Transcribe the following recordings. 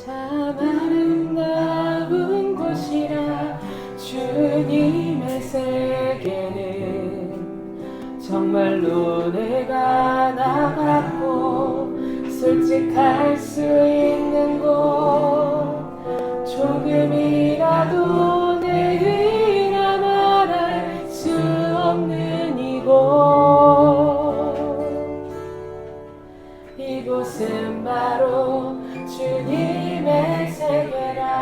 참 아름다운 곳이라 주님의 세계는 정말로 내가 나갔고 솔직할 수 있는 곳 조금이라도 내 의나 말할 수 없는 이곳은 바로 주님의 세계라.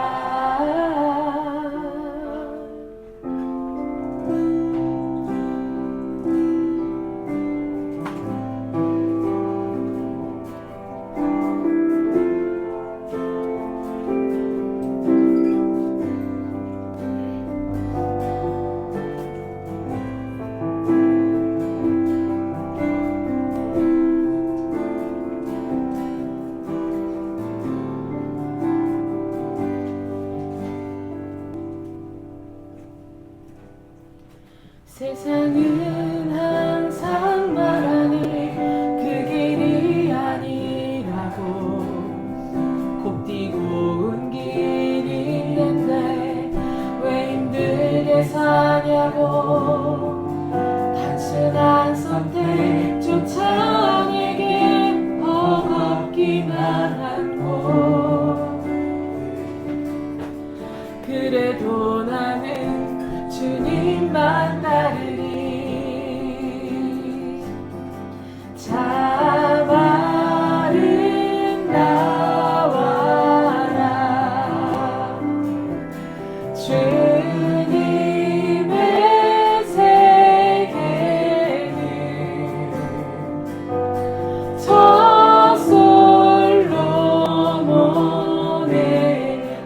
세상은 항상 말하니 그 길이 아니라고 곱디고 온 길이 있는데 왜 힘들게 사냐고 단순한 선택조차 내겐 버겁기만 한 곳 그래도 나는 주님만 따르리. 참 아름다워라 주님의 세계는 저 솔로몬의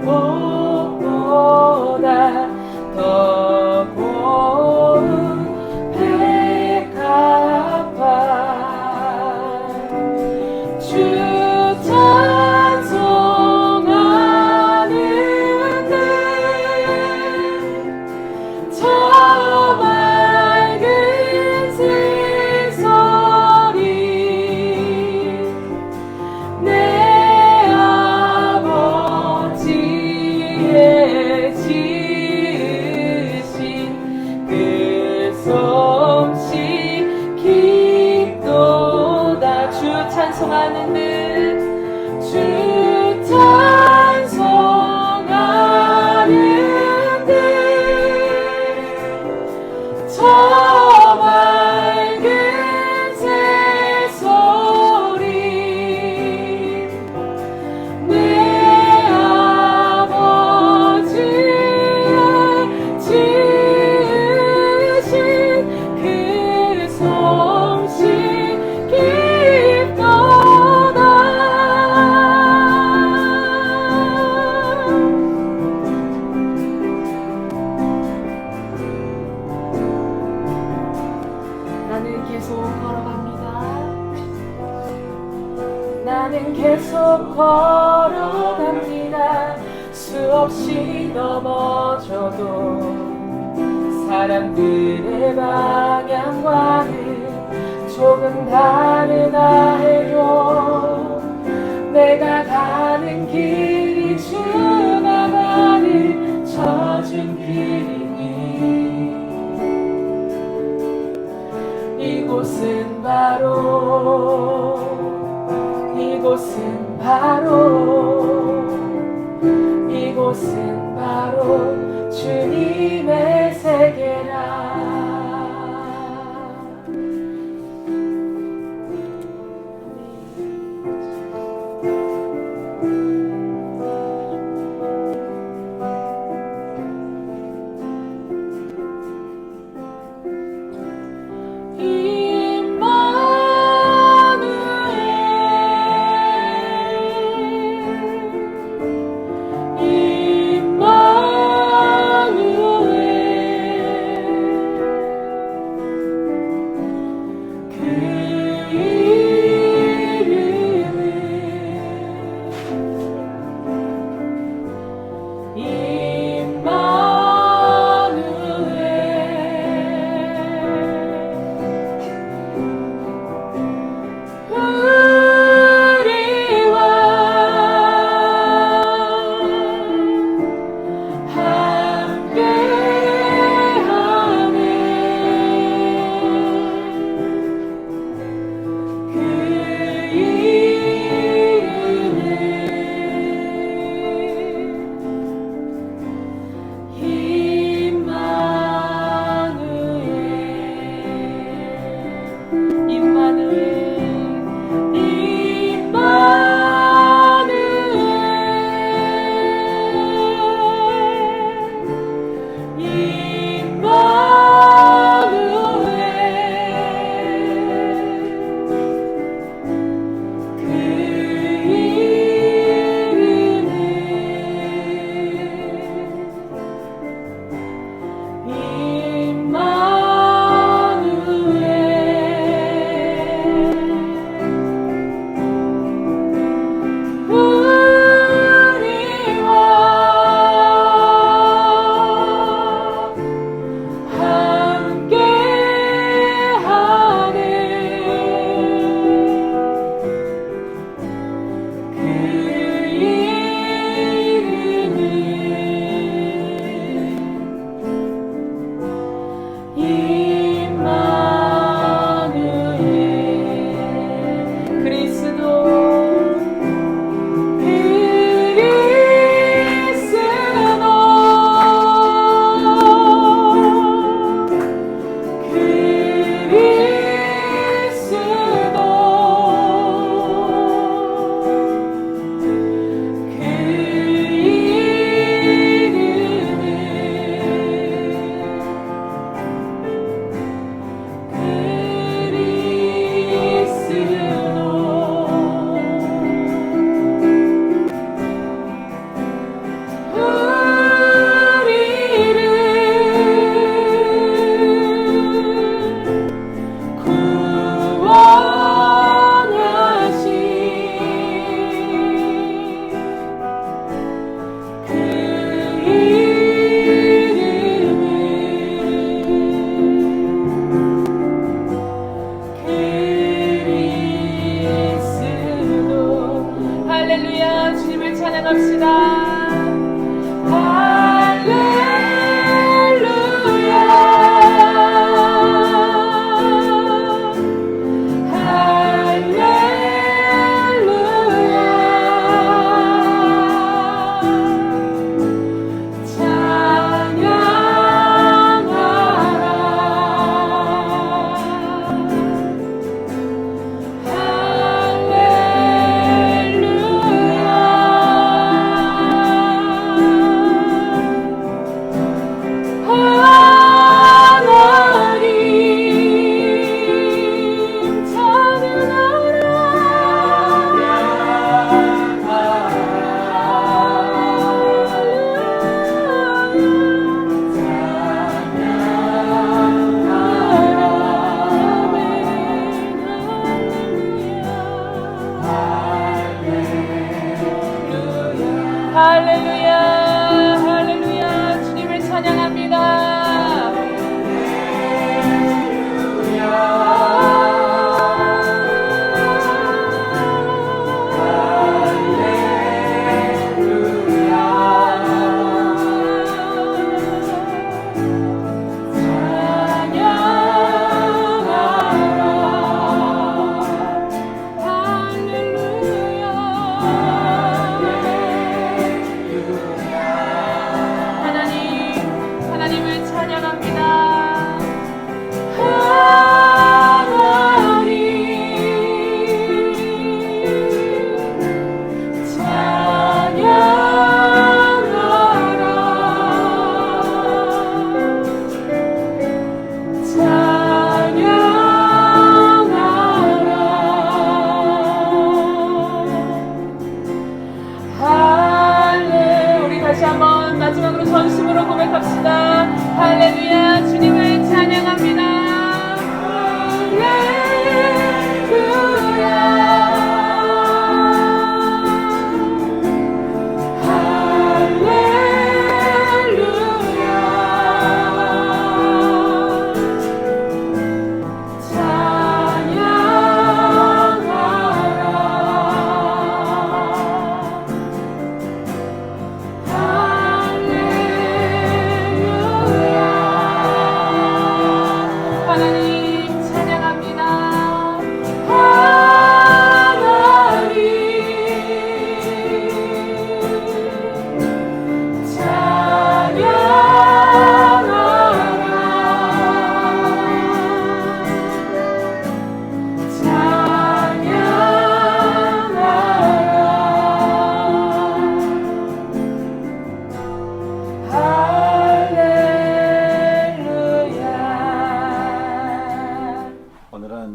옷보다 더 고운 백합화 주 찬송하는데 저 맑은 새소리 내 아버지의 그 솜씨 깊도다 주 찬송하는 듯 저 맑은 새소리 내 아버지의 지으신 그 솜씨 깊도다. 나는 계속 걸어갑니다. 나는 계속 걸어갑니다. 수없이 넘어져도 사람들의 방향과는 조금 다르다 해도 내가 가는 길이 주가 가는 젖은 길이니 이곳은 바로 주님의 세계라. 임마누엘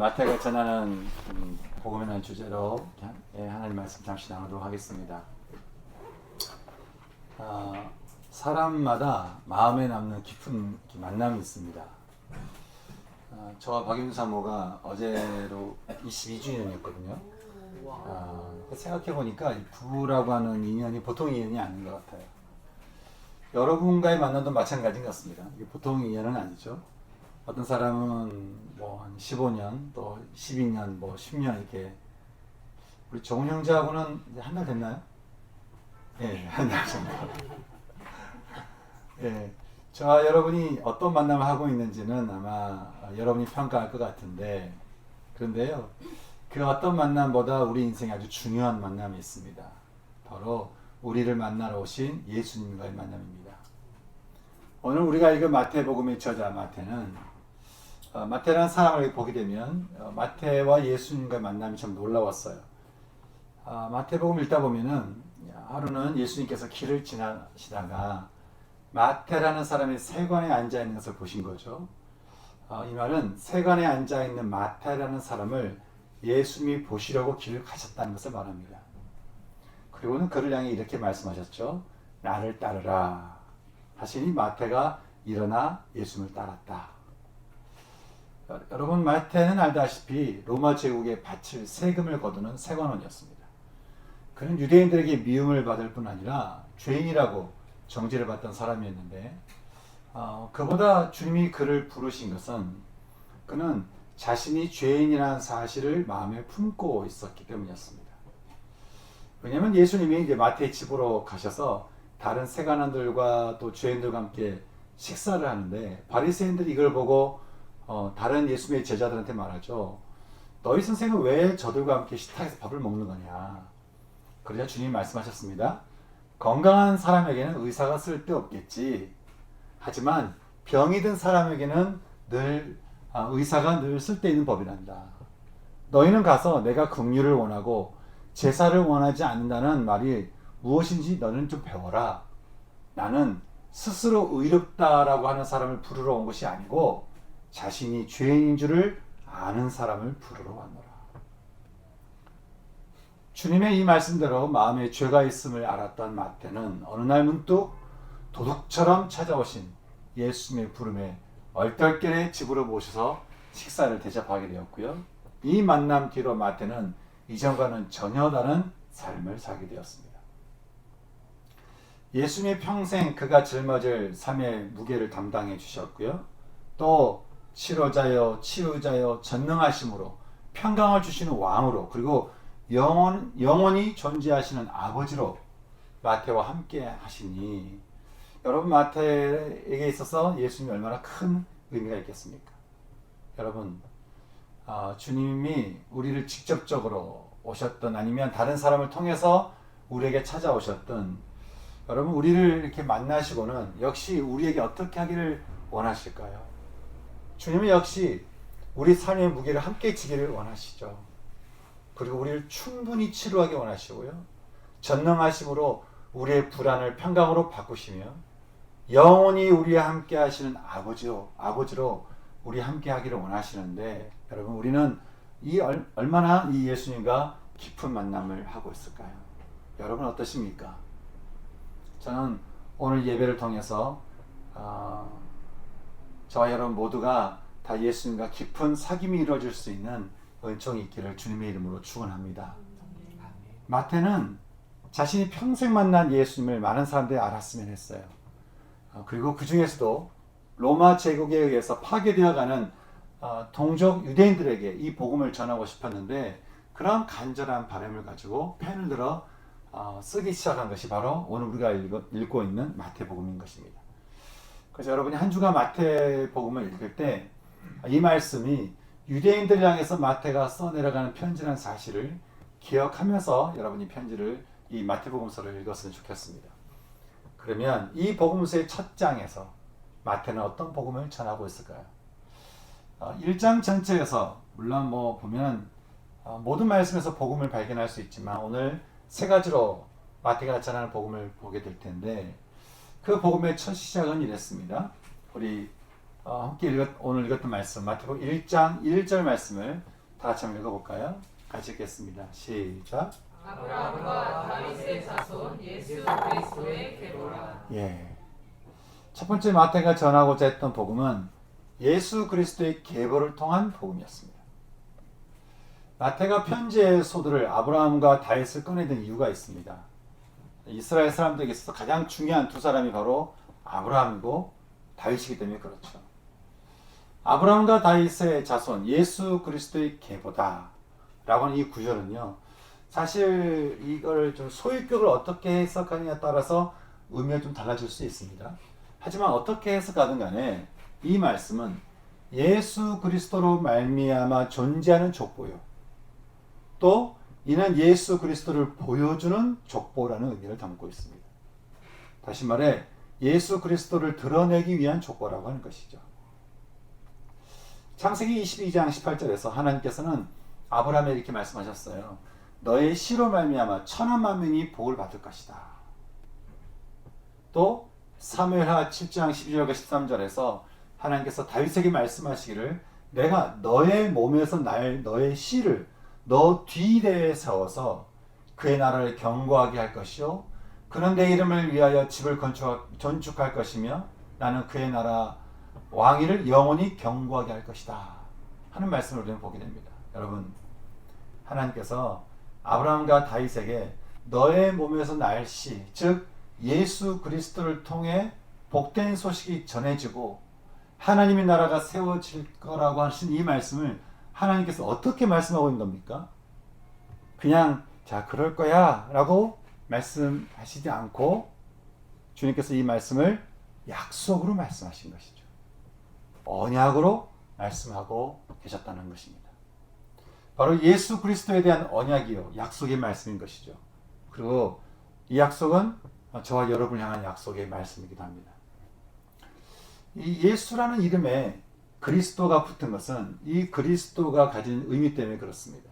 마태가 전하는 복음이라는 주제로 하나님 말씀 잠시 나누도록 하겠습니다. 사람마다 마음에 남는 깊은 만남이 있습니다. 저와 박윤 사모가 어제로 22주년이었거든요. 생각해보니까 부부라고 하는 인연이 보통 인연이 아닌 것 같아요. 여러분과의 만남도 마찬가지인 것 같습니다. 이게 보통 인연은 아니죠. 어떤 사람은 뭐 한 15년, 또 12년, 뭐 10년 이렇게 우리 정훈 형제하고는 이제 한 달 됐나요? 예, 한 달 정도. 예, 저와 여러분이 어떤 만남을 하고 있는지는 아마 여러분이 평가할 것 같은데, 그런데요, 그 어떤 만남보다 우리 인생에 아주 중요한 만남이 있습니다. 바로 우리를 만나러 오신 예수님과의 만남입니다. 오늘 우리가 읽은 마태복음의 저자 마태는 마태라는 사람을 보게 되면 마태와 예수님과의 만남이 참 놀라웠어요. 마태복음 읽다 보면은 하루는 예수님께서 길을 지나시다가 마태라는 사람이 세관에 앉아 있는 것을 보신 거죠. 이 말은 세관에 앉아 있는 마태라는 사람을 예수님이 보시려고 길을 가셨다는 것을 말합니다. 그리고는 그를 향해 이렇게 말씀하셨죠. 나를 따르라 하시니 마태가 일어나 예수님을 따랐다. 여러분, 마태는 알다시피 로마 제국에 바칠 세금을 거두는 세관원이었습니다. 그는 유대인들에게 미움을 받을 뿐 아니라 죄인이라고 정죄를 받던 사람이었는데, 그보다 주님이 그를 부르신 것은 그는 자신이 죄인이라는 사실을 마음에 품고 있었기 때문이었습니다. 왜냐하면 예수님이 이제 마태의 집으로 가셔서 다른 세관원들과 또 죄인들과 함께 식사를 하는데, 바리새인들이 이걸 보고 다른 예수님의 제자들한테 말하죠. 너희 선생은 왜 저들과 함께 식탁에서 밥을 먹는 거냐. 그러자 주님이 말씀하셨습니다. 건강한 사람에게는 의사가 쓸데없겠지. 하지만 병이 든 사람에게는 의사가 늘 쓸데있는 법이란다. 너희는 가서 내가 긍휼을 원하고 제사를 원하지 않는다는 말이 무엇인지 너는 좀 배워라. 나는 스스로 의롭다라고 하는 사람을 부르러 온 것이 아니고 자신이 죄인인 줄을 아는 사람을 부르러 왔노라. 주님의 이 말씀대로 마음에 죄가 있음을 알았던 마태는 어느 날 문득 도둑처럼 찾아오신 예수님의 부름에 얼떨결에 집으로 모셔서 식사를 대접하게 되었고요. 이 만남 뒤로 마태는 이전과는 전혀 다른 삶을 살게 되었습니다. 예수님이 평생 그가 짊어질 삶의 무게를 담당해 주셨고요. 또 치료자여 치유자여 전능하심으로 평강을 주시는 왕으로, 그리고 영원히 존재하시는 아버지로 마태와 함께 하시니, 여러분, 마태에게 있어서 예수님이 얼마나 큰 의미가 있겠습니까? 여러분, 주님이 우리를 직접적으로 오셨던 아니면 다른 사람을 통해서 우리에게 찾아오셨던, 여러분, 우리를 이렇게 만나시고는 역시 우리에게 어떻게 하기를 원하실까요? 주님은 역시 우리 삶의 무게를 함께 지기를 원하시죠. 그리고 우리를 충분히 치료하기 원하시고요. 전능하심으로 우리의 불안을 평강으로 바꾸시며 영원히 우리와 함께 하시는 아버지로 우리 함께 하기를 원하시는데, 여러분, 우리는 얼마나 이 예수님과 깊은 만남을 하고 있을까요? 여러분 어떠십니까? 저는 오늘 예배를 통해서 저와 여러분 모두가 다 예수님과 깊은 사귐이 이루어질 수 있는 은총이 있기를 주님의 이름으로 축원합니다. 마태는 자신이 평생 만난 예수님을 많은 사람들이 알았으면 했어요. 그리고 그 중에서도 로마 제국에 의해서 파괴되어가는 동족 유대인들에게 이 복음을 전하고 싶었는데, 그런 간절한 바람을 가지고 펜을 들어 쓰기 시작한 것이 바로 오늘 우리가 읽고 있는 마태복음인 것입니다. 그래서 여러분이 한 주간 마태복음을 읽을 때 이 말씀이 유대인들 향해서 마태가 써내려가는 편지라는 사실을 기억하면서 여러분이 이 마태복음서를 읽었으면 좋겠습니다. 그러면 이 복음서의 첫 장에서 마태는 어떤 복음을 전하고 있을까요? 1장 전체에서 물론 보면 모든 말씀에서 복음을 발견할 수 있지만 오늘 세 가지로 마태가 전하는 복음을 보게 될 텐데, 그 복음의 첫 시작은 이랬습니다. 우리 함께 오늘 읽었던 말씀 마태복음 1장 1절 말씀을 다 같이 한번 읽어볼까요? 같이 읽겠습니다. 시작. 아브라함과 다윗의 자손 예수 그리스도의 계보라. 예. 첫 번째 마태가 전하고자 했던 복음은 예수 그리스도의 계보를 통한 복음이었습니다. 마태가 편지의 소두를 아브라함과 다윗을 꺼내든 이유가 있습니다. 이스라엘 사람들에게 있어서 가장 중요한 두 사람이 바로 아브라함이고 다윗이기 때문에 그렇죠. 아브라함과 다윗의 자손 예수 그리스도의 계보다 라고 하는 이 구절은요, 사실 이걸 좀 소유격을 어떻게 해석하느냐에 따라서 의미가 좀 달라질 수 있습니다. 하지만 어떻게 해석하든 간에 이 말씀은 예수 그리스도로 말미암아 존재하는 족보요. 또 이는 예수 그리스도를 보여주는 족보라는 의미를 담고 있습니다. 다시 말해 예수 그리스도를 드러내기 위한 족보라고 하는 것이죠. 창세기 22장 18절에서 하나님께서는 아브라함에게 이렇게 말씀하셨어요. 너의 씨로 말미암아 천한 만민이 복을 받을 것이다. 또 사무엘하 7장 12절과 13절에서 하나님께서 다윗에게 말씀하시기를 내가 너의 몸에서 날 너의 씨를 너 뒤대에 세워서 그의 나라를 견고하게 할 것이요 그는 내 이름을 위하여 집을 건축할 것이며 나는 그의 나라 왕위를 영원히 견고하게 할 것이다 하는 말씀을 우리는 보게 됩니다. 여러분, 하나님께서 아브라함과 다윗에게 너의 몸에서 날 씨, 즉 예수 그리스도를 통해 복된 소식이 전해지고 하나님의 나라가 세워질 거라고 하신 이 말씀을 하나님께서 어떻게 말씀하고 있는 겁니까? 그냥 자 그럴 거야 라고 말씀하시지 않고 주님께서 이 말씀을 약속으로 말씀하신 것이죠. 언약으로 말씀하고 계셨다는 것입니다. 바로 예수 그리스도에 대한 언약이요 약속의 말씀인 것이죠. 그리고 이 약속은 저와 여러분을 향한 약속의 말씀이기도 합니다. 이 예수라는 이름에 그리스도가 붙은 것은 이 그리스도가 가진 의미 때문에 그렇습니다.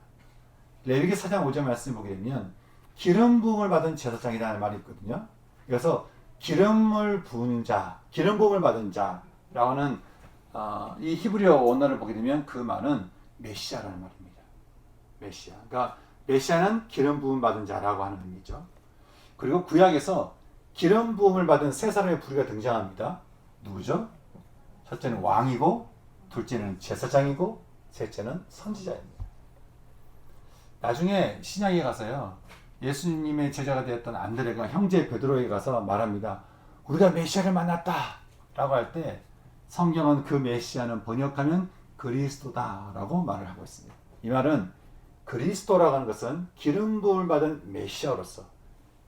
레위기 4장 5절 말씀을 보게 되면 기름 부음을 받은 제사장이라는 말이 있거든요. 그래서 기름을 부은 자, 기름 부음을 받은 자라고 하는 이 히브리어 원어를 보게 되면 그 말은 메시아라는 말입니다. 메시아. 그러니까 메시아는 기름 부음 받은 자라고 하는 의미죠. 그리고 구약에서 기름 부음을 받은 세 사람의 부류가 등장합니다. 누구죠? 첫째는 왕이고, 둘째는 제사장이고, 셋째는 선지자입니다. 나중에 신약에 가서요, 예수님의 제자가 되었던 안드레가 형제 베드로에게 가서 말합니다. 우리가 메시아를 만났다! 라고 할 때 성경은 그 메시아는 번역하면 그리스도다라고 말을 하고 있습니다. 이 말은 그리스도라고 하는 것은 기름 부음을 받은 메시아로서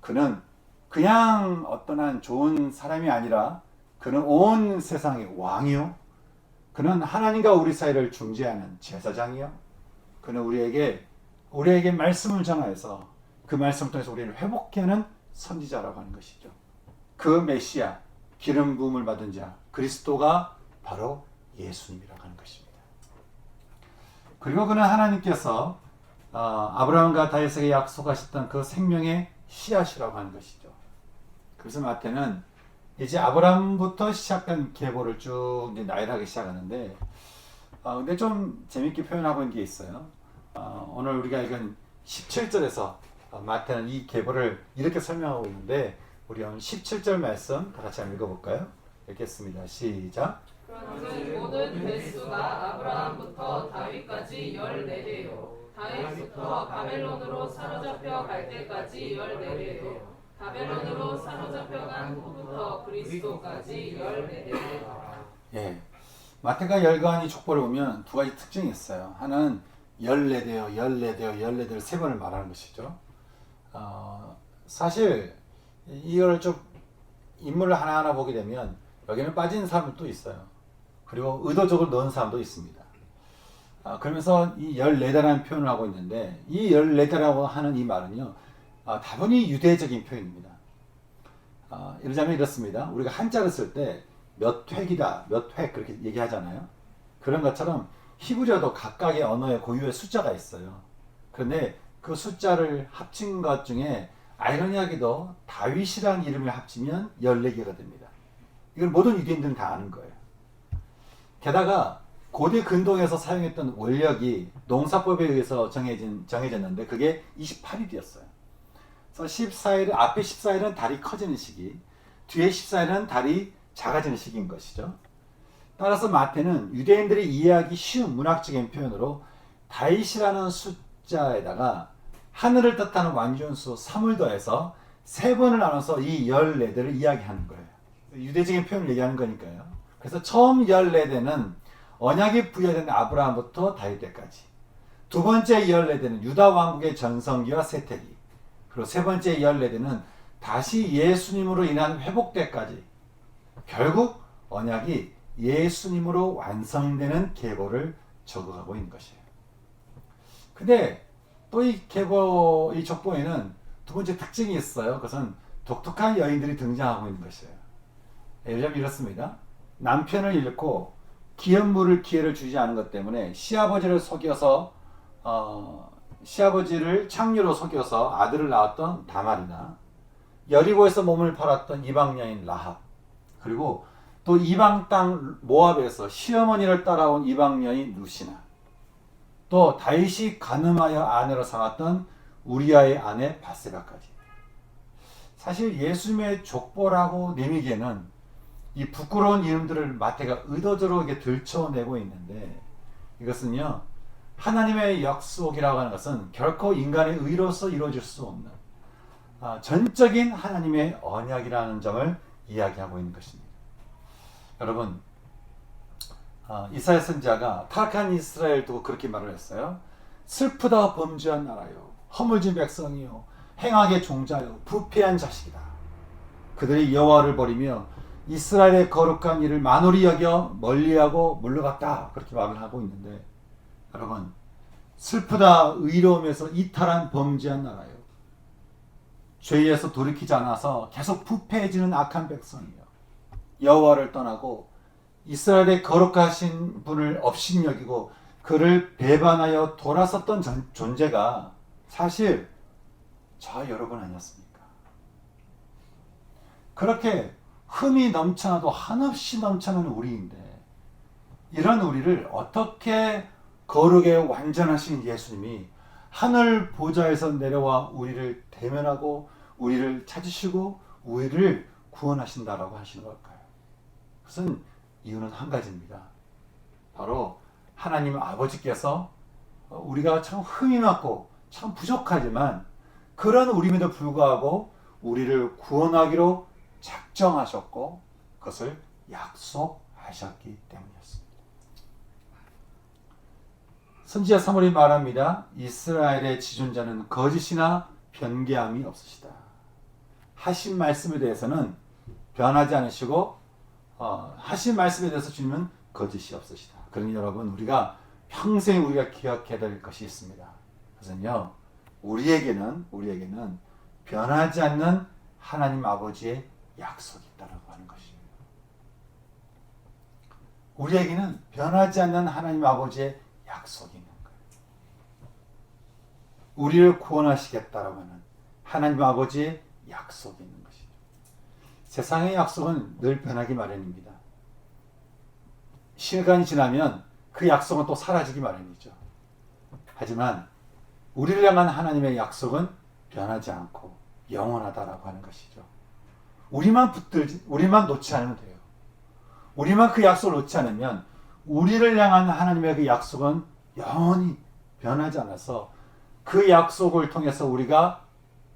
그는 그냥 어떤 한 좋은 사람이 아니라 그는 온 세상의 왕이요. 그는 하나님과 우리 사이를 중재하는 제사장이요. 그는 우리에게 말씀을 전하여서 그 말씀을 통해서 우리를 회복케 하는 선지자라고 하는 것이죠. 그 메시아, 기름 부음을 받은 자, 그리스도가 바로 예수님이라고 하는 것입니다. 그리고 그는 하나님께서 아브라함과 다윗에게 약속하셨던 그 생명의 씨앗이라고 하는 것이죠. 그래서 마태는 이제 아브라함부터 시작된 계보를 쭉 이제 나열하기 시작하는데, 근데 좀 재밌게 표현하고 있는 게 있어요. 오늘 우리가 읽은 17절에서 마태는 이 계보를 이렇게 설명하고 있는데, 우리 오늘 17절 말씀 다 같이 한번 읽어볼까요? 읽겠습니다. 시작. 그런즉 모든 횟수가 아브라함부터 다윗까지 14대요. 다윗부터 바벨론으로 사로잡혀 갈 때까지 14대요. 바벨론으로 사로잡혀간 후부터 그리스도까지 14대요. 예, 마태가 열거한 이 족보를 보면 두 가지 특징이 있어요. 하나는 14대요, 14대요, 14대를 세 번을 말하는 것이죠. 사실 이걸 좀 인물을 하나하나 보게 되면 여기는 빠진 사람도 또 있어요. 그리고 의도적으로 넣은 사람도 있습니다. 그러면서 이 14대라는 표현을 하고 있는데, 이 14대라고 하는 이 말은요, 다분히 유대적인 표현입니다. 이러자면 이렇습니다. 우리가 한자를 쓸 때 몇 획이다, 몇 획 그렇게 얘기하잖아요. 그런 것처럼 히브리어도 각각의 언어의 고유의 숫자가 있어요. 그런데 그 숫자를 합친 것 중에 아이러니하게도 다윗이라는 이름을 합치면 14개가 됩니다. 이걸 모든 유대인들은 다 아는 거예요. 게다가 고대 근동에서 사용했던 원력이 농사법에 의해서 정해졌는데 그게 28일이었어요. 그래서 14일, 앞에 14일은 달이 커지는 시기, 뒤에 14일은 달이 작아지는 시기인 것이죠. 따라서 마태는 유대인들이 이해하기 쉬운 문학적인 표현으로 다윗이라는 숫자에다가 하늘을 뜻하는 완전수 3을 더해서 3번을 나눠서 이 14대를 이야기하는 거예요. 유대적인 표현을 얘기하는 거니까요. 그래서 처음 14대는 언약이 부여된 아브라함부터 다윗 때까지, 두 번째 14대는 유다 왕국의 전성기와 쇠퇴기, 그리고 세 번째 14대는 다시 예수님으로 인한 회복 때까지 결국 언약이 예수님으로 완성되는 계보를 적어가고 있는 것이에요. 근데 또 이 계보, 이 족보에는 두 번째 특징이 있어요. 그것은 독특한 여인들이 등장하고 있는 것이에요. 예를 들면 이렇습니다. 남편을 잃고 기업 물을 기회를 주지 않은 것 때문에 시아버지를 속여서 시아버지를 창녀로 속여서 아들을 낳았던 다말이나 여리고에서 몸을 팔았던 이방 여인 라합, 그리고 또 이방 땅 모압에서 시어머니를 따라온 이방 여인 루시나, 또 다윗이 간음하여 아내로 삼았던 우리아의 아내 바세바까지. 사실 예수님의 족보라고 내미기에는 이 부끄러운 이름들을 마태가 의도적으로 이렇게 들춰내고 있는데, 이것은요 하나님의 약속이라고 하는 것은 결코 인간의 의로서 이루어질 수 없는 전적인 하나님의 언약이라는 점을 이야기하고 있는 것입니다. 여러분, 이사야 선지자가 타락한 이스라엘 두고 그렇게 말을 했어요. 슬프다 범죄한 나라요, 허물진 백성이요, 행악의 종자요, 부패한 자식이다. 그들이 여호와를 버리며 이스라엘의 거룩한 일을 만홀히 여겨 멀리하고 물러갔다. 그렇게 말을 하고 있는데, 여러분, 슬프다 의로움에서 이탈한 범죄한 나라요, 죄에서 돌이키지 않아서 계속 부패해지는 악한 백성이요, 여호와를 떠나고 이스라엘의 거룩하신 분을 업신여기고 그를 배반하여 돌아섰던 존재가 사실 저 여러분 아니었습니까? 그렇게 흠이 넘쳐나도 한없이 넘쳐나는 우리인데, 이런 우리를 어떻게 거룩에 완전하신 예수님이 하늘 보좌에서 내려와 우리를 대면하고 우리를 찾으시고 우리를 구원하신다라고 하시는 걸까요? 그것은 이유는 한 가지입니다. 바로 하나님 아버지께서 우리가 참 흠이 많고 참 부족하지만 그런 우리임에도 불구하고 우리를 구원하기로 작정하셨고 그것을 약속하셨기 때문이었습니다. 선지자 사무엘이 말합니다. 이스라엘의 지존자는 거짓이나 변개함이 없으시다. 하신 말씀에 대해서는 변하지 않으시고 하신 말씀에 대해서 주님은 거짓이 없으시다. 그러니 여러분, 우리가 평생 우리가 기억해야 될 것이 있습니다. 그것은요, 우리에게는 변하지 않는 하나님 아버지의 약속이 있다고 하는 것이에요. 우리에게는 변하지 않는 하나님 아버지의 약속이 있는 거예요. 우리를 구원하시겠다라고 하는 하나님 아버지의 약속이 있는 것이죠. 세상의 약속은 늘 변하기 마련입니다. 시간이 지나면 그 약속은 또 사라지기 마련이죠. 하지만 우리를 향한 하나님의 약속은 변하지 않고 영원하다라고 하는 것이죠. 우리만 놓지 않으면 돼요. 우리만 그 약속을 놓지 않으면 우리를 향한 하나님의 그 약속은 영원히 변하지 않아서 그 약속을 통해서 우리가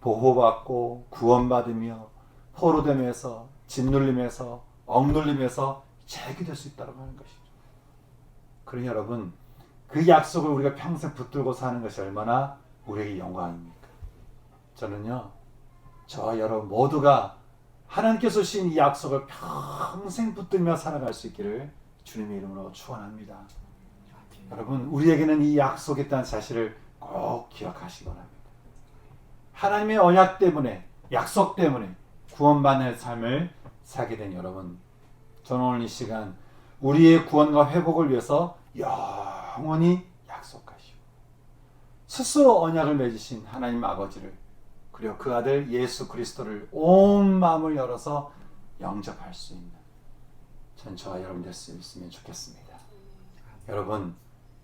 보호받고 구원받으며 포로됨에서 짓눌림에서 억눌림에서 자유될 수 있다고 하는 것이죠. 그러니 여러분, 그 약속을 우리가 평생 붙들고 사는 것이 얼마나 우리에게 영광입니까? 저는요, 저와 여러분 모두가 하나님께서 주신 이 약속을 평생 붙들며 살아갈 수 있기를 주님의 이름으로 축원합니다. 여러분, 우리에게는 이 약속이 있다는 사실을 꼭 기억하시기 바랍니다. 하나님의 언약 때문에, 약속 때문에 구원받는 삶을 살게 된 여러분, 저는 오늘 이 시간 우리의 구원과 회복을 위해서 영원히 약속하시고 스스로 언약을 맺으신 하나님 아버지를, 그리고 그 아들 예수 그리스도를 온 마음을 열어서 영접할 수 있는 전 저와 여러분 될 수 있으면 좋겠습니다. 여러분,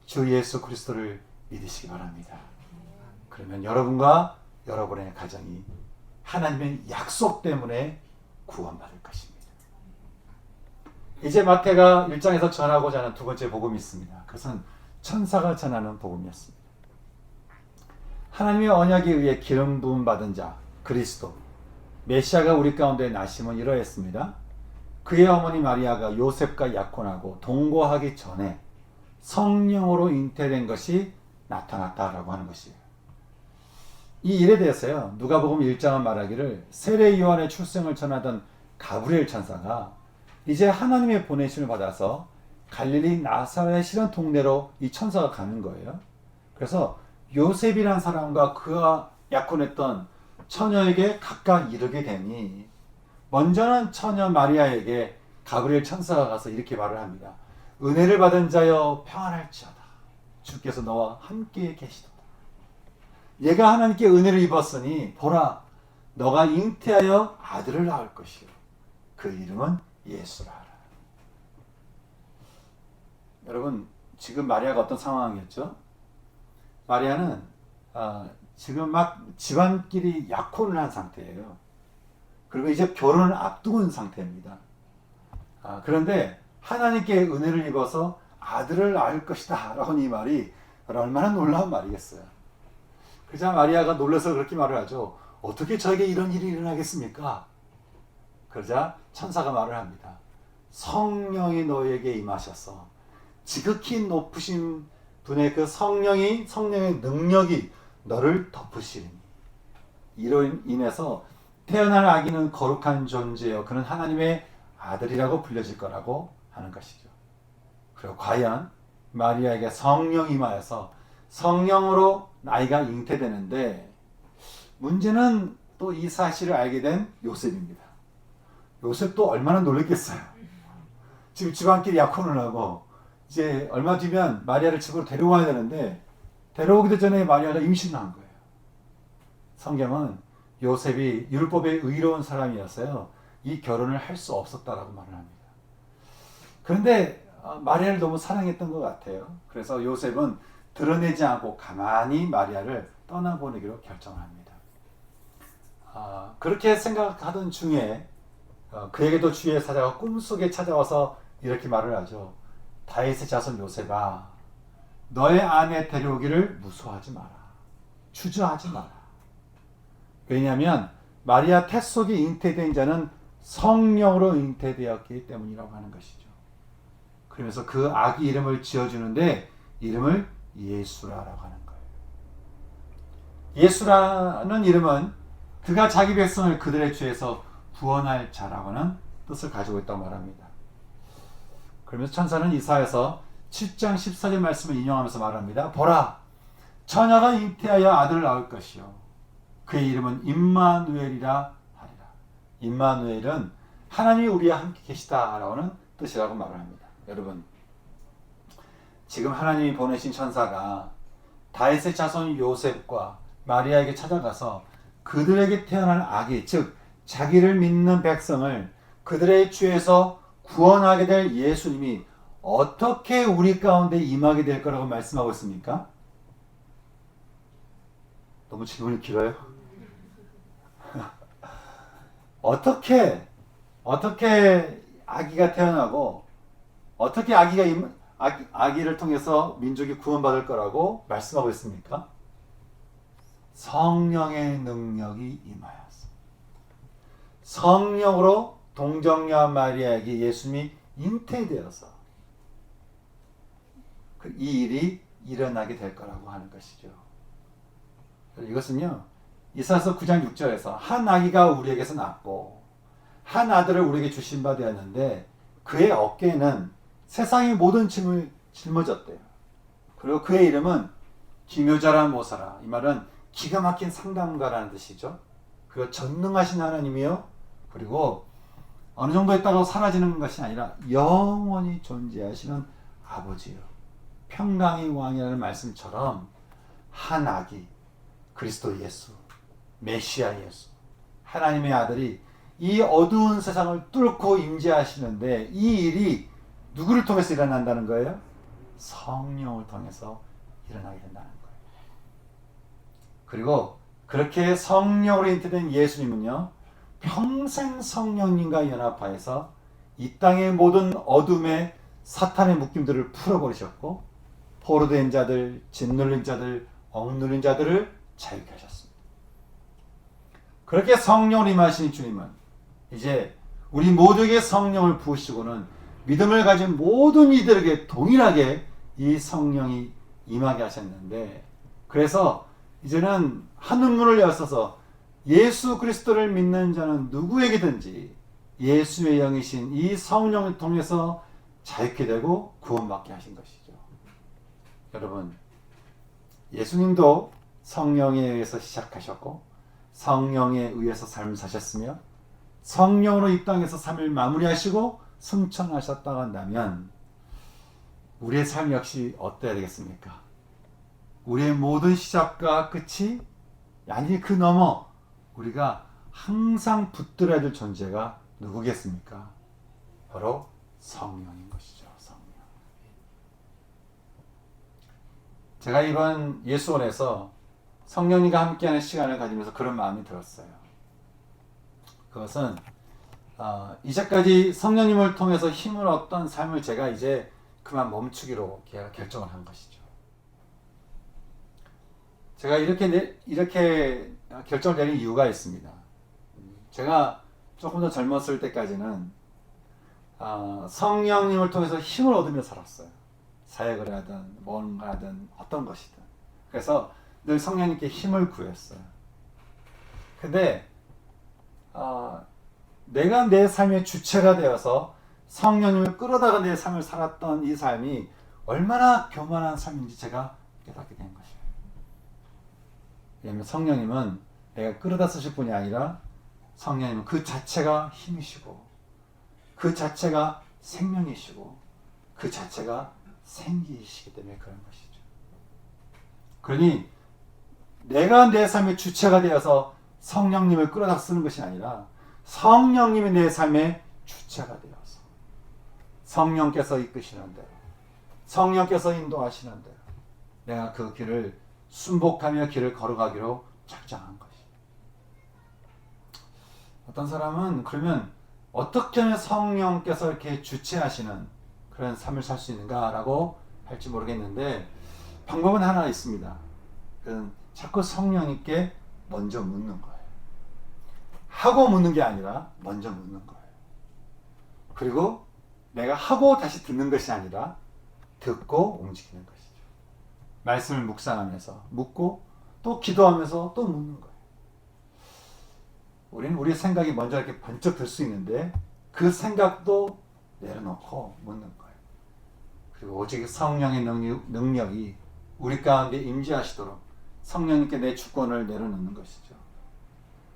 주 예수 그리스도를 믿으시기 바랍니다. 그러면 여러분과 여러분의 가정이 하나님의 약속 때문에 구원받을 것입니다. 이제 마태가 1장에서 전하고자 하는 두 번째 복음이 있습니다. 그것은 천사가 전하는 복음이었습니다. 하나님의 언약에 의해 기름 부음 받은 자 그리스도 메시아가 우리 가운데 나심은 이러했습니다. 그의 어머니 마리아가 요셉과 약혼하고 동거하기 전에 성령으로 잉태된 것이 나타났다라고 하는 것이에요. 이 일에 대해서요, 누가복음 1장은 말하기를 세례 요한의 출생을 전하던 가브리엘 천사가 이제 하나님의 보내심을 받아서 갈릴리 나사렛이라는 동네로 이 천사가 가는 거예요. 그래서 요셉이라는 사람과 그와 약혼했던 처녀에게 각각 이르게 되니 먼저는 처녀 마리아에게 가브리엘 천사가 가서 이렇게 말을 합니다. 은혜를 받은 자여 평안할지어다. 주께서 너와 함께 계시도다. 얘가 하나님께 은혜를 입었으니 보라 너가 잉태하여 아들을 낳을 것이요 그 이름은 예수라 하라. 여러분 지금 마리아가 어떤 상황이었죠? 마리아는 지금 막 집안끼리 약혼을 한 상태예요. 그리고 이제 결혼을 앞두은 상태입니다. 그런데 하나님께 은혜를 입어서 아들을 낳을 것이다 라는 이 말이 얼마나 놀라운 말이겠어요. 그러자 마리아가 놀라서 그렇게 말을 하죠. 어떻게 저에게 이런 일이 일어나겠습니까? 그러자 천사가 말을 합니다. 성령이 너에게 임하셔서 지극히 높으신 분의 그 성령의 능력이 너를 덮으시리니 이로 인해서 태어날 아기는 거룩한 존재요 그는 하나님의 아들이라고 불려질 거라고 하는 것이죠. 그리고 과연 마리아에게 성령이 임하여서 성령으로 아이가 잉태되는데 문제는 또 이 사실을 알게 된 요셉입니다. 요셉도 얼마나 놀랐겠어요. 지금 집안끼리 약혼을 하고 이제 얼마 뒤면 마리아를 집으로 데려와야 되는데 데려오기도 전에 마리아가 임신을 한 거예요. 성경은 요셉이 율법에 의로운 사람이었어요. 이 결혼을 할 수 없었다라고 말을 합니다. 그런데 마리아를 너무 사랑했던 것 같아요. 그래서 요셉은 드러내지 않고 가만히 마리아를 떠나보내기로 결정합니다. 그렇게 생각하던 중에 그에게도 주의 사자가 꿈속에 찾아와서 이렇게 말을 하죠. 다윗의 자손 요셉아, 너의 아내 데려오기를 무서워하지 마라. 주저하지 마라. 왜냐하면 마리아 태 속에 잉태된 자는 성령으로 잉태되었기 때문이라고 하는 것이죠. 그러면서 그 아기 이름을 지어주는데 이름을 예수라라고 하는 거예요. 예수라는 이름은 그가 자기 백성을 그들의 죄에서 구원할 자라고 하는 뜻을 가지고 있다고 말합니다. 그러면서 천사는 이사야서 7장 14절 말씀을 인용하면서 말합니다. 보라, 처녀가 잉태하여 아들을 낳을 것이요 그의 이름은 임마누엘이라 하리라. 임마누엘은 하나님이 우리와 함께 계시다라는 뜻이라고 말을 합니다. 여러분, 지금 하나님이 보내신 천사가 다윗의 자손 요셉과 마리아에게 찾아가서 그들에게 태어난 아기, 즉 자기를 믿는 백성을 그들의 죄에서 구원하게 될 예수님이 어떻게 우리 가운데 임하게 될 거라고 말씀하고 있습니까? 너무 질문이 길어요? 어떻게 아기가 태어나고 어떻게 아기를 통해서 민족이 구원받을 거라고 말씀하고 있습니까? 성령의 능력이 임하였어. 성령으로 동정녀 마리아에게 예수님이 잉태되어서 이 일이 일어나게 될 거라고 하는 것이죠. 이것은요, 이사야서 9장 6절에서 한 아기가 우리에게서 낳고 한 아들을 우리에게 주신 바 되었는데 그의 어깨에는 세상의 모든 짐을 짊어졌대요. 그리고 그의 이름은 기묘자라 모사라. 이 말은 기가 막힌 상담가라는 뜻이죠. 그리고 전능하신 하나님이요. 그리고 어느 정도 있다가 사라지는 것이 아니라 영원히 존재하시는 아버지요. 평강의 왕이라는 말씀처럼 한 아기, 그리스도 예수, 메시아 예수, 하나님의 아들이 이 어두운 세상을 뚫고 임재하시는데 이 일이 누구를 통해서 일어난다는 거예요? 성령을 통해서 일어나게 된다는 거예요. 그리고 그렇게 성령으로 잉태된 예수님은요, 평생 성령님과 연합하여서 이 땅의 모든 어둠의 사탄의 묶임들을 풀어버리셨고 포로된 자들, 짓눌린 자들, 억눌린 자들을 자유케 하셨습니다. 그렇게 성령을 임하신 주님은 이제 우리 모두에게 성령을 부으시고는 믿음을 가진 모든 이들에게 동일하게 이 성령이 임하게 하셨는데, 그래서 이제는 하늘문을 여셔서 예수 그리스도를 믿는 자는 누구에게든지 예수의 영이신 이 성령을 통해서 자유케 되고 구원받게 하신 것이죠. 여러분, 예수님도 성령에 의해서 시작하셨고 성령에 의해서 삶을 사셨으며 성령으로 이 땅에서 삶을 마무리하시고 승천하셨다고 한다면 우리의 삶 역시 어때야 되겠습니까? 우리의 모든 시작과 끝이, 아니 그 너머 우리가 항상 붙들어야 될 존재가 누구겠습니까? 바로 성령인 것이죠. 성령. 제가 이번 예수원에서 성령님과 함께하는 시간을 가지면서 그런 마음이 들었어요. 그것은 이제까지 성령님을 통해서 힘을 얻던 삶을 제가 이제 그만 멈추기로 결정을 한 것이죠. 제가 이렇게 결정을 내린 이유가 있습니다. 제가 조금 더 젊었을 때까지는 성령님을 통해서 힘을 얻으며 살았어요. 사역을 하든 뭔가 하든 어떤 것이든. 그래서 늘 성령님께 힘을 구했어요. 근데 내가 내 삶의 주체가 되어서 성령님을 끌어다가 내 삶을 살았던 이 삶이 얼마나 교만한 삶인지 제가 깨닫게 된 것이에요. 왜냐하면 성령님은 내가 끌어다 쓰실 분이 아니라 성령님은 그 자체가 힘이시고 그 자체가 생명이시고 그 자체가 생기시기 때문에 그런 것이죠. 그러니 내가 내 삶의 주체가 되어서 성령님을 끌어다 쓰는 것이 아니라 성령님이 내 삶의 주체가 되어서 성령께서 이끄시는 대로, 성령께서 인도하시는 대로 내가 그 길을 순복하며 길을 걸어가기로 작정한 것이. 어떤 사람은 그러면 어떻게 하면 성령께서 이렇게 주체하시는 그런 삶을 살 수 있는가라고 할지 모르겠는데 방법은 하나 있습니다. 자꾸 성령님께 먼저 묻는 거예요. 하고 묻는 게 아니라 먼저 묻는 거예요. 그리고 내가 하고 다시 듣는 것이 아니라 듣고 움직이는 것이죠. 말씀을 묵상하면서 묻고 또 기도하면서 또 묻는 거예요. 우리는 우리 생각이 먼저 이렇게 번쩍 들 수 있는데 그 생각도 내려놓고 묻는 거예요. 그리고 오직 성령의 능력이 우리 가운데 임재하시도록 성령님께 내 주권을 내려놓는 것이죠.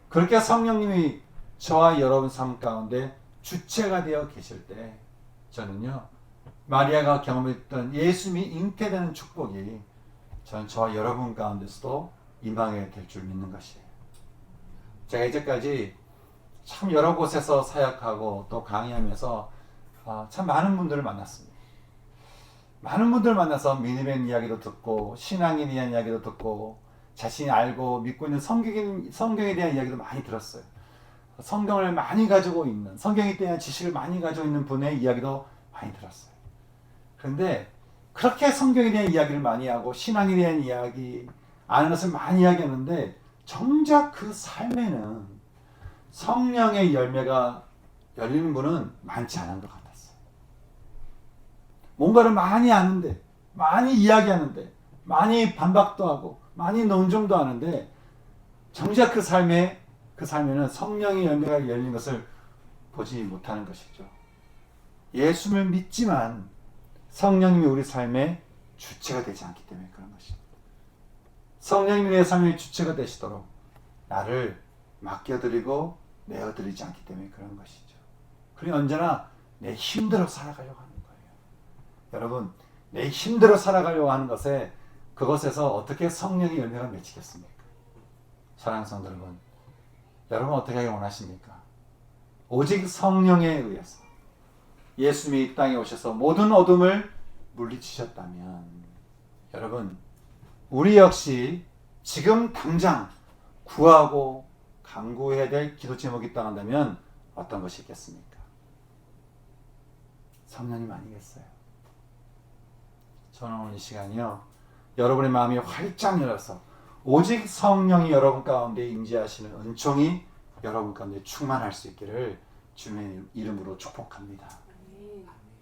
그렇게 성령님이 저와 여러분 삶 가운데 주체가 되어 계실 때 저는요, 마리아가 경험했던 예수님이 잉태되는 축복이 저와 여러분 가운데서도 임하게 될 줄 믿는 것이에요. 제가 이제까지 참 여러 곳에서 사역하고 또 강의하면서 참 많은 분들을 만났습니다. 많은 분들을 만나서 믿음의 이야기도 듣고 신앙에 대한 이야기도 듣고 자신이 알고 믿고 있는 성경에 대한 이야기도 많이 들었어요. 성경을 많이 가지고 있는, 성경에 대한 지식을 많이 가지고 있는 분의 이야기도 많이 들었어요. 그런데 그렇게 성경에 대한 이야기를 많이 하고 신앙에 대한 이야기, 아는 것을 많이 이야기하는데 정작 그 삶에는 성령의 열매가 열리는 분은 많지 않은 것 같았어요. 뭔가를 많이 아는데, 많이 이야기하는데, 많이 반박도 하고, 많이 논증도 하는데 정작 그 삶에는 성령의 열매가 열린 것을 보지 못하는 것이죠. 예수를 믿지만 성령님이 우리 삶의 주체가 되지 않기 때문에 그런 것입니다. 성령님이 내 삶의 주체가 되시도록 나를 맡겨드리고 내어드리지 않기 때문에 그런 것이죠. 그러니 언제나 내 힘대로 살아가려고 하는 거예요. 여러분, 내 힘대로 살아가려고 하는 것에 그것에서 어떻게 성령의 열매가 맺히겠습니까? 사랑하는 성도 여러분 어떻게 하기 원하십니까? 오직 성령에 의해서 예수님이 이 땅에 오셔서 모든 어둠을 물리치셨다면 여러분, 우리 역시 지금 당장 구하고 간구해야 될 기도 제목이 있다고 한다면 어떤 것이 있겠습니까? 성령님 아니겠어요? 저는 오늘 이 시간이요, 여러분의 마음이 활짝 열어서 오직 성령이 여러분 가운데 임재하시는 은총이 여러분 가운데 충만할 수 있기를 주님의 이름으로 축복합니다.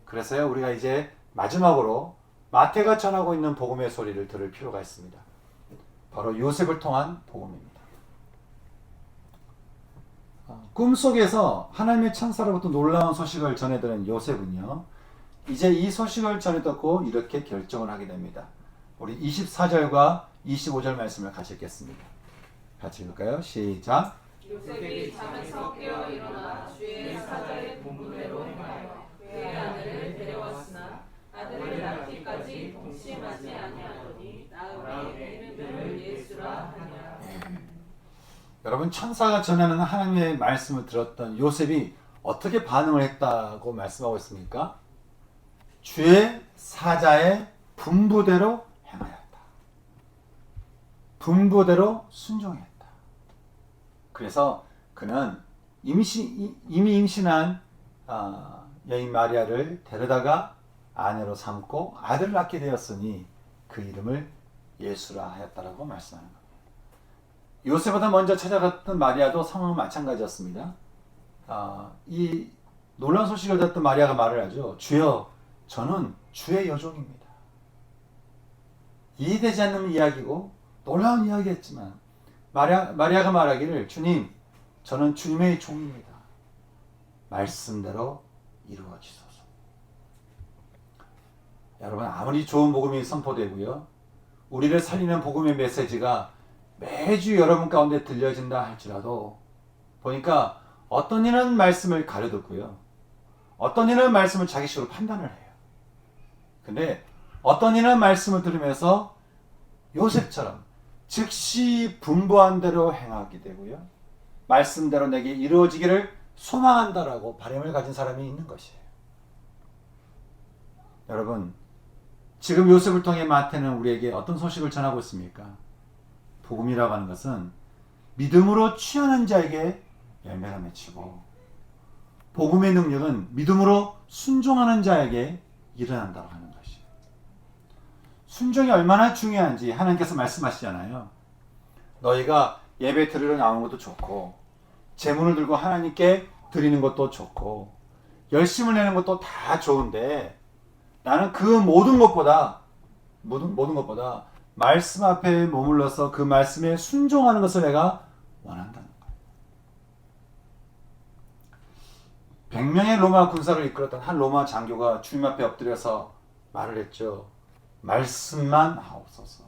그래서요, 우리가 이제 마지막으로 마태가 전하고 있는 복음의 소리를 들을 필요가 있습니다. 바로 요셉을 통한 복음입니다. 꿈속에서 하나님의 천사로부터 놀라운 소식을 전해들은 요셉은요, 이제 이 소식을 전해 듣고 이렇게 결정을 하게 됩니다. 우리 24절과 25절 말씀을 같이 읽겠습니다. 같이 읽을까요? 시작. 요셉이 잠에서 깨어 일어나 주의 사자의 분부대로 행하여 그의 아들을 데려왔으나 아들을 낳기까지 동심하지 아니하더니 나음이 이름을 예수라 하니라. 여러분, 천사가 전하는 하나님의 말씀을 들었던 요셉이 어떻게 반응을 했다고 말씀하고 있습니까? 주의 사자의 분부대로 행하였다. 분부대로 순종했다. 그래서 그는 이미 임신한 여인 마리아를 데려다가 아내로 삼고 아들을 낳게 되었으니 그 이름을 예수라 하였다라고 말씀하는 겁니다. 요셉보다 먼저 찾아갔던 마리아도 상황은 마찬가지였습니다. 이 놀라운 소식을 듣던 마리아가 말을 하죠. 주여, 저는 주의 여종입니다. 이해되지 않는 이야기고 놀라운 이야기였지만 마리아가 말하기를, 주님, 저는 주님의 종입니다. 말씀대로 이루어지소서. 여러분, 아무리 좋은 복음이 선포되고요, 우리를 살리는 복음의 메시지가 매주 여러분 가운데 들려진다 할지라도 보니까 어떤 이는 말씀을 가려듣고요, 어떤 이는 말씀을 자기식으로 판단을 해요. 근데 어떤 이는 말씀을 들으면서 요셉처럼 즉시 분부한 대로 행하게 되고요, 말씀대로 내게 이루어지기를 소망한다라고 바람을 가진 사람이 있는 것이에요. 여러분, 지금 요셉을 통해 마태는 우리에게 어떤 소식을 전하고 있습니까? 복음이라고 하는 것은 믿음으로 취하는 자에게 열매가 맺히고, 복음의 능력은 믿음으로 순종하는 자에게 일어난다고 하는 것이에요. 순종이 얼마나 중요한지 하나님께서 말씀하시잖아요. 너희가 예배 드리러 나오는 것도 좋고, 제물을 들고 하나님께 드리는 것도 좋고, 열심을 내는 것도 다 좋은데, 나는 그 모든 것보다 말씀 앞에 머물러서 그 말씀에 순종하는 것을 내가 원한다는 거예요. 100명의 로마 군사를 이끌었던 한 로마 장교가 주님 앞에 엎드려서 말을 했죠. 말씀만 하옵소서.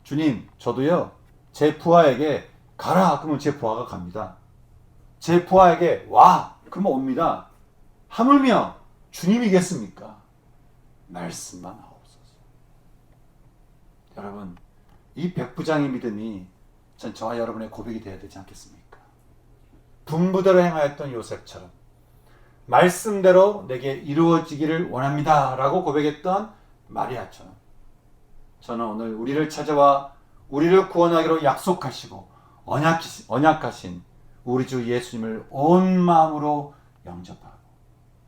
주님, 저도요, 제 부하에게 가라 그러면 제 부하가 갑니다. 제 부하에게 와 그러면 옵니다. 하물며 주님이겠습니까? 말씀만 하옵소서. 여러분, 이 백부장의 믿음이 전 저와 여러분의 고백이 되어야 되지 않겠습니까? 분부대로 행하였던 요셉처럼 말씀대로 내게 이루어지기를 원합니다 라고 고백했던 마리아처럼, 저는 오늘 우리를 찾아와 우리를 구원하기로 약속하시고 언약하신 우리 주 예수님을 온 마음으로 영접하고,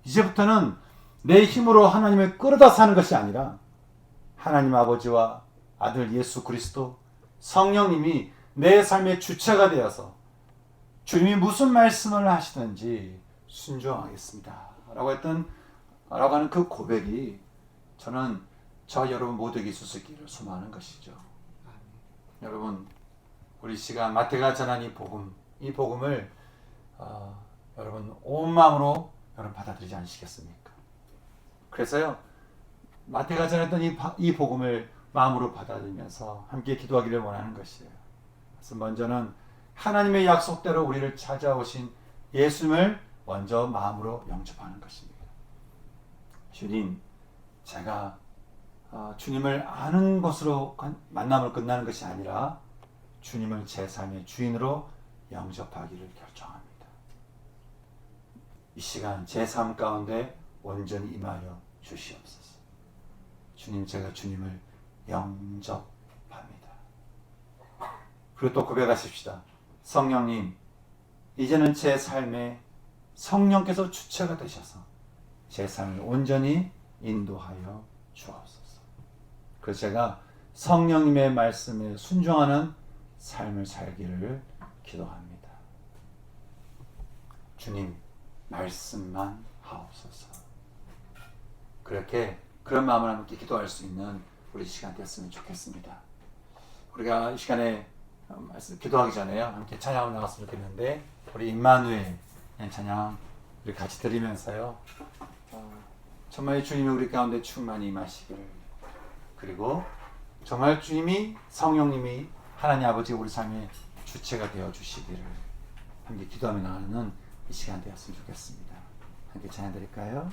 이제부터는 내 힘으로 하나님을 끌어다 사는 것이 아니라 하나님 아버지와 아들 예수 그리스도 성령님이 내 삶의 주체가 되어서 주님이 무슨 말씀을 하시든지 순종하겠습니다 라고 하는 그 고백이 저는 저 여러분 모두에게 있었기를 소망하는 것이죠. 여러분, 우리 시간 마태가 전한 이 복음을 여러분 온 마음으로 여러분 받아들이지 않으시겠습니까? 그래서요, 마태가 전했던 이 복음을 마음으로 받아들이면서 함께 기도하기를 원하는 것이에요. 그래서 먼저는 하나님의 약속대로 우리를 찾아오신 예수님을 먼저 마음으로 영접하는 것입니다. 주님, 제가 주님을 아는 것으로 만남을 끝나는 것이 아니라 주님을 제 삶의 주인으로 영접하기를 결정합니다. 이 시간 제 삶 가운데 온전히 임하여 주시옵소서. 주님, 제가 주님을 영접합니다. 그리고 또 고백하십시다. 성령님, 이제는 제 삶에 성령께서 주체가 되셔서 제 삶을 온전히 인도하여 주옵소서. 그래서 제가 성령님의 말씀에 순종하는 삶을 살기를 기도합니다. 주님, 말씀만 하옵소서. 그렇게 그런 마음을 함께 기도할 수 있는 우리 시간 되었으면 좋겠습니다. 우리가 이 시간에 기도하기 전에요, 함께 찬양을 나갔으면 좋겠는데, 우리 임마누엘 찬양 우리 같이 드리면서요, 정말 주님이 우리 가운데 충만히 임하시기를, 그리고 정말 주님이, 성령님이 하나님 아버지 우리 삶의 주체가 되어 주시기를 함께 기도하며 나가는 이 시간 되었으면 좋겠습니다. 함께 찬양 드릴까요?